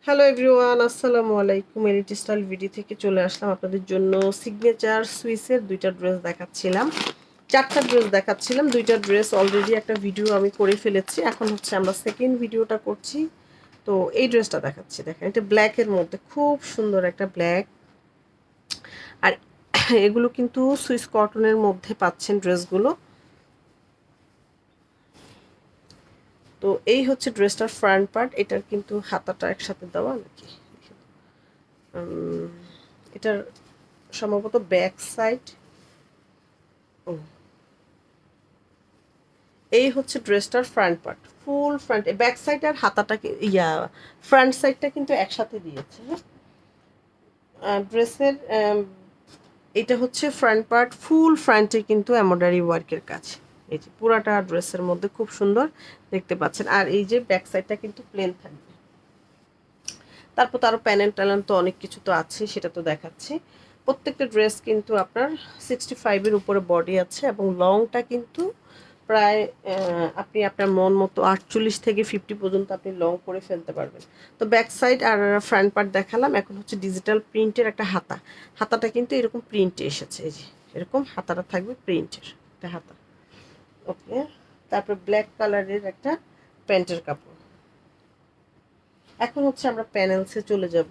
Hello everyone, আসসালামু আলাইকুম। Elite style ভিডি থেকে চলে আসলাম আপনাদের জন্য। সিগনেচার সুইসের দুইটা ড্রেস দেখাচ্ছিলাম, চারটা ড্রেস দেখাচ্ছিলাম। দুইটা ড্রেস অলরেডি একটা ভিডিও আমি করে ফেলেছি। এখন হচ্ছে আমরা সেকেন্ড ভিডিওটা করছি। তো এই ড্রেসটা দেখাচ্ছি, দেখেন এটা ব্ল্যাকের মধ্যে খুব সুন্দর একটা ব্ল্যাক। আর এগুলো কিন্তু সুইস কটনের মধ্যে পাচ্ছেন ড্রেসগুলো। তো এই হচ্ছে ড্রেসটার ফ্রন্ট পার্ট। এটার কিন্তু হাতাটা একসাথে দেওয়া নাকি, এটার সম্ভবত ব্যাক সাইড। ও, এই হচ্ছে ড্রেসটার front part, full front. Back side আর হাতাটা ফ্রন্ট সাইডটা কিন্তু একসাথে দিয়েছে। হ্যাঁ, ড্রেসের এটা হচ্ছে ফ্রন্ট পার্ট, ফুল ফ্রন্টে কিন্তু এমব্রয়ডারি ওয়ার্কের কাজ। এই যে পুরাটা ড্রেসের মধ্যে খুব সুন্দর দেখতে পাচ্ছেন। আর এই যে ব্যাক সাইডটা কিন্তু প্লেন থাকবে। তারপর তারও প্যানেল ট্যানেল তো অনেক কিছু তো আছে, সেটা তো দেখাচ্ছি। প্রত্যেকটা ড্রেস কিন্তু আপনার 65-এর উপরে বডি আছে এবং লংটা কিন্তু প্রায় আপনি আপনার মন মতো 48 থেকে 50 পর্যন্ত আপনি লং করে ফেলতে পারবেন। তো ব্যাক সাইড আর ফ্রন্ট পার্ট দেখালাম। এখন হচ্ছে ডিজিটাল প্রিন্টের একটা হাতা। হাতাটা কিন্তু এরকম প্রিন্টে এসেছে, এই যে এরকম হাতাটা থাকবে প্রিন্টের একটা হাতা। ওকে, তারপর ব্ল্যাক কালারের একটা প্যান্টের কাপড়। এখন হচ্ছে আমরা প্যানেলসে চলে যাব।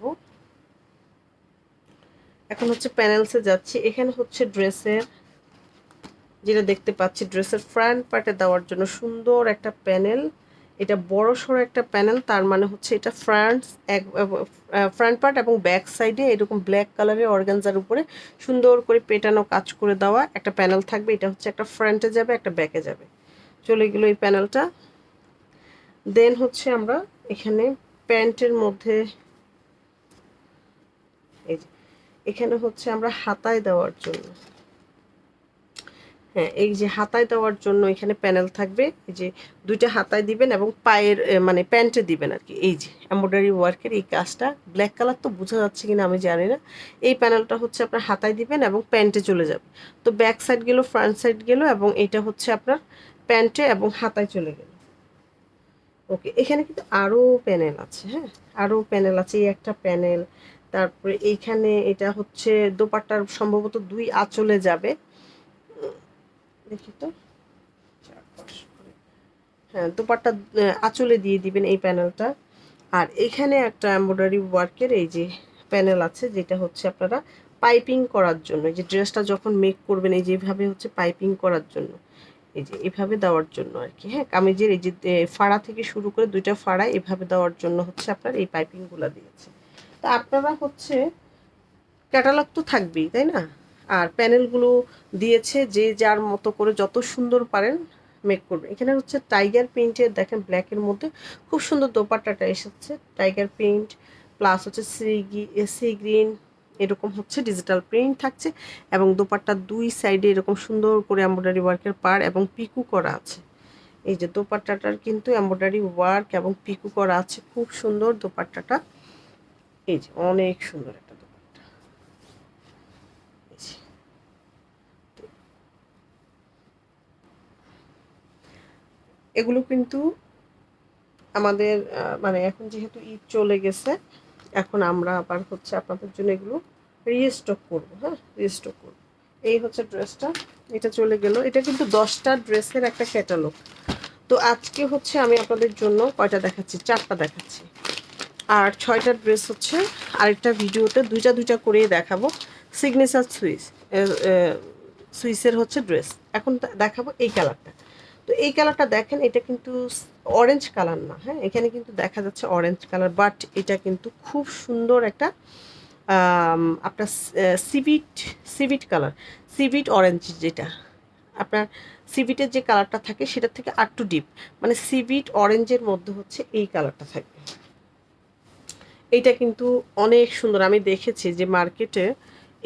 এখন হচ্ছে প্যানেলসে যাচ্ছি। এখানে হচ্ছে ড্রেসের, যেটা দেখতে পাচ্ছি ড্রেসের ফ্রন্ট পার্টে দেওয়ার জন্য সুন্দর একটা প্যানেল। এটা বড় সড়ো একটা প্যানেল, তার মানে হচ্ছে এটা ফ্রন্ট পার্ট এবং ব্যাক সাইডে এরকম ব্ল্যাক কালারের অর্গানজার উপরে সুন্দর করে পেটানো কাজ করে দেওয়া একটা প্যানেল থাকবে। এটা হচ্ছে একটা ফ্রন্টে যাবে, একটা ব্যাকে যাবে। চলে গেল এই প্যানেলটা। দেন হচ্ছে আমরা এখানে প্যান্টের মধ্যে, এই যে এখানে হচ্ছে আমরা হাতায় দেওয়ার জন্য, হ্যাঁ এই যে হাতায় দেওয়ার জন্য এখানে প্যানেল থাকবে। এই যে দুইটা হাতায় দিবেন এবং পায়ের মানে প্যান্টে দিবেন আর কি। এই যে এমব্রয়ডারি ওয়ার্কের এই কাজটা, ব্ল্যাক কালার তো বোঝা যাচ্ছে কিনা আমি জানি না। এই প্যানেলটা হচ্ছে আপনার হাতায় দিবেন এবং প্যান্টে চলে যাবে। তো ব্যাক সাইড গেল, ফ্রন্ট সাইড গেল এবং এটা হচ্ছে আপনার প্যান্টে এবং হাতায় চলে গেল। ওকে, এখানে কিন্তু আরও প্যানেল আছে। হ্যাঁ, আরও প্যানেল আছে। এই একটা প্যানেল, তারপরে এইখানে এটা হচ্ছে দোপাট্টার সম্ভবত দুই আঁচলে যাবে। দেখি তো, হ্যাঁ দোপাট্টা আঁচলে দিয়ে দিবেন এই প্যানেলটা। আর এখানে একটা এমব্রয়ডারি ওয়ার্কের এই যে প্যানেল আছে, যেটা হচ্ছে আপনারা পাইপিং করার জন্য, এই যে ড্রেসটা যখন মেক করবেন এই যেভাবে হচ্ছে পাইপিং করার জন্য, এই যে এভাবে দেওয়ার জন্য আর কি। হ্যাঁ, কামিজের এই যে ফাড়া থেকে শুরু করে দুইটা ফাড়া এভাবে দেওয়ার জন্য হচ্ছে আপনার এই পাইপিংগুলো দিয়েছে। তা আপনারা হচ্ছে ক্যাটালগ তো থাকবেই, তাই না? আর প্যানেলগুলো দিয়েছে যে যার মতো করে যত সুন্দর পারেন মেক করবে। এখানে হচ্ছে টাইগার প্রিন্টের, দেখেন ব্ল্যাকের মধ্যে খুব সুন্দর দোপাট্টাটা এসেছে। টাইগার প্রিন্ট প্লাস হচ্ছে সি গ্রিন, এরকম হচ্ছে ডিজিটাল প্রিন্ট থাকছে এবং দোপাট্টার দুই সাইডে এরকম সুন্দর করে এমব্রয়ডারি ওয়ার্কের পাড় এবং পিকু করা আছে। এই যে দোপাট্টাটার কিন্তু এমব্রয়ডারি ওয়ার্ক এবং পিকু করা আছে, খুব সুন্দর দোপাট্টাটা। এই যে অনেক সুন্দর একটা দোপাট্টা। এই যে এগুলো কিন্তু আমাদের মানে এখন যেহেতু ঈদ চলে গেছে, এখন আমরা আবার হচ্ছে আপনাদের জন্য এগুলো রিস্টক করবো। হ্যাঁ, রিস্টক করবো। এই হচ্ছে ড্রেসটা, এটা চলে গেল। এটা কিন্তু 10টা ড্রেসের একটা ক্যাটালগ। তো আজকে হচ্ছে আমি আপনাদের জন্য কয়টা দেখাচ্ছি, 4টা দেখাচ্ছি। আর 6টা ড্রেস হচ্ছে আরেকটা ভিডিওতে দুইটা দুইটা করেই দেখাবো। সিগনেচার সুইসের হচ্ছে ড্রেস। এখন দেখাবো এই কালারটা। তো এই কালারটা দেখেন, এটা কিন্তু অরেঞ্জ কালার না। হ্যাঁ, এখানে কিন্তু দেখা যাচ্ছে অরেঞ্জ কালার, বাট এটা কিন্তু খুব সুন্দর একটা আপনার সিভিট সিভিট কালার, সিভিট অরেঞ্জ, যেটা আপনার সিভিটের যে কালারটা থাকে সেটার থেকে আর টু ডিপ, মানে সিভিট অরেঞ্জের মধ্যে হচ্ছে এই কালারটা থাকবে। এইটা কিন্তু অনেক সুন্দর। আমি দেখেছি যে মার্কেটে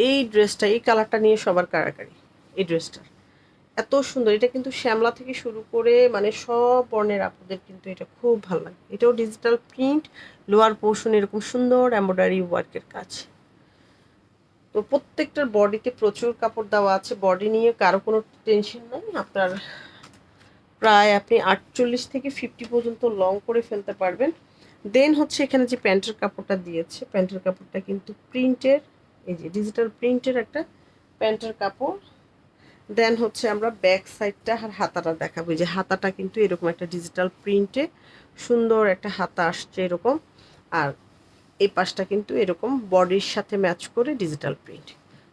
এই ড্রেসটা, এই কালারটা নিয়ে সবার কাড়াকাড়ি। এই ড্রেসটা এত সুন্দর। এটা কিন্তু শ্যামলা থেকে শুরু করে মানে সব বর্ণের আপুদের কিন্তু এটা খুব ভালো লাগে। এটাও ডিজিটাল প্রিন্ট, লোয়ার পোর্শন এরকম সুন্দর এমব্রয়ডারি ওয়ার্কের কাজ। তো প্রত্যেকটার বডিতে প্রচুর কাপড় দেওয়া আছে, বডি নিয়ে কারো কোনো টেনশন নাই। আপনার প্রায় আপনি 48 থেকে 50 পর্যন্ত লং করে ফেলতে পারবেন। দেন হচ্ছে এখানে যে প্যান্টের কাপড়টা দিয়েছে, প্যান্টের কাপড়টা কিন্তু প্রিন্টের, এই যে ডিজিটাল প্রিন্টের একটা প্যান্টের কাপড়। দেন হচ্ছে আমরা ব্যাক সাইডটা আর হাতাটা দেখাবো। যে হাতাটা কিন্তু এরকম একটা ডিজিটাল প্রিন্টে সুন্দর একটা হাতা আসছে এরকম, আর এই পাশটা কিন্তু এরকম বডির সাথে ম্যাচ করে ডিজিটাল প্রিন্ট।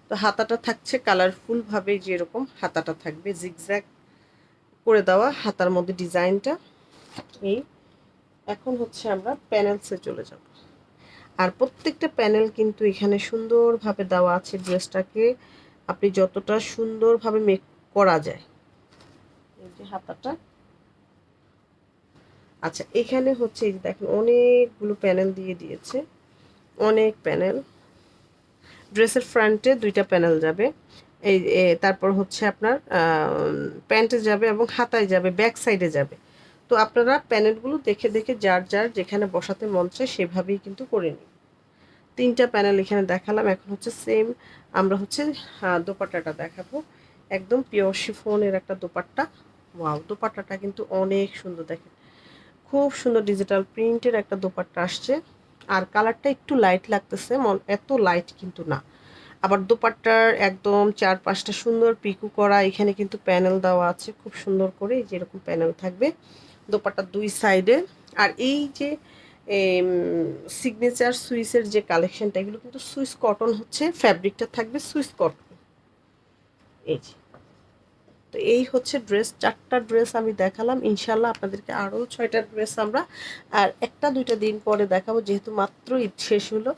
তো হাতাটা থাকছে কালারফুলভাবে, যে এরকম হাতাটা থাকবে জিগজ্যাগ করে দেওয়া হাতার মধ্যে ডিজাইনটা। এই এখন হচ্ছে আমরা প্যানেলসে চলে যাব। আর প্রত্যেকটা প্যানেল কিন্তু এখানে সুন্দরভাবে দেওয়া আছে, ড্রেসটাকে আপনি যতটা সুন্দরভাবে মেক করা যায়। এই যে হাতাটা, আচ্ছা এখানে হচ্ছে এই যে দেখেন অনেকগুলো প্যানেল দিয়ে দিয়েছে, অনেক প্যানেল। ড্রেসের ফ্রন্টে 2টা প্যানেল যাবে, এই তারপর হচ্ছে আপনার প্যান্টে যাবে এবং হাতায় যাবে, ব্যাক সাইডে যাবে। তো আপনারা প্যানেলগুলো দেখে দেখে যার যার যেখানে বসাতে মন চায় সেভাবেই কিন্তু করে নিন। 3টা প্যানেল এখানে দেখালাম। এখন হচ্ছে সেম আমরা হচ্ছে দোপাট্টাটা দেখাবো। একদম পিওর শিফনের একটা দোপাট্টা। ওয়াও, দোপাট্টাটা কিন্তু অনেক সুন্দর, দেখেন খুব সুন্দর ডিজিটাল প্রিন্টের একটা দোপাট্টা আসছে। আর কালারটা একটু লাইট লাগতেছে, এত লাইট কিন্তু না। আবার দোপাট্টার একদম 4-5টা সুন্দর পিকু করা, এখানে কিন্তু প্যানেল দেওয়া আছে খুব সুন্দর করে, এই যে এরকম প্যানেল থাকবে দোপাট্টার 2 সাইডে। আর এই যে সিগনেচার সুইসের যে কালেকশনটা, এগুলো কিন্তু সুইস কটন হচ্ছে, ফ্যাব্রিকটা থাকবে সুইস কটন। এই যে, তো এই হচ্ছে ড্রেস, 4টা ড্রেস আমি দেখালাম। ইনশাল্লাহ আপনাদেরকে আরও 6টা ড্রেস আমরা আর 1-2টা দিন পরে দেখাবো, যেহেতু মাত্র ঈদ শেষ হলো।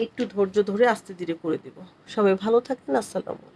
একটু ধৈর্য ধরে আস্তে ধীরে করে দিব। সবাই ভালো থাকেন, আসসালামু আলাইকুম।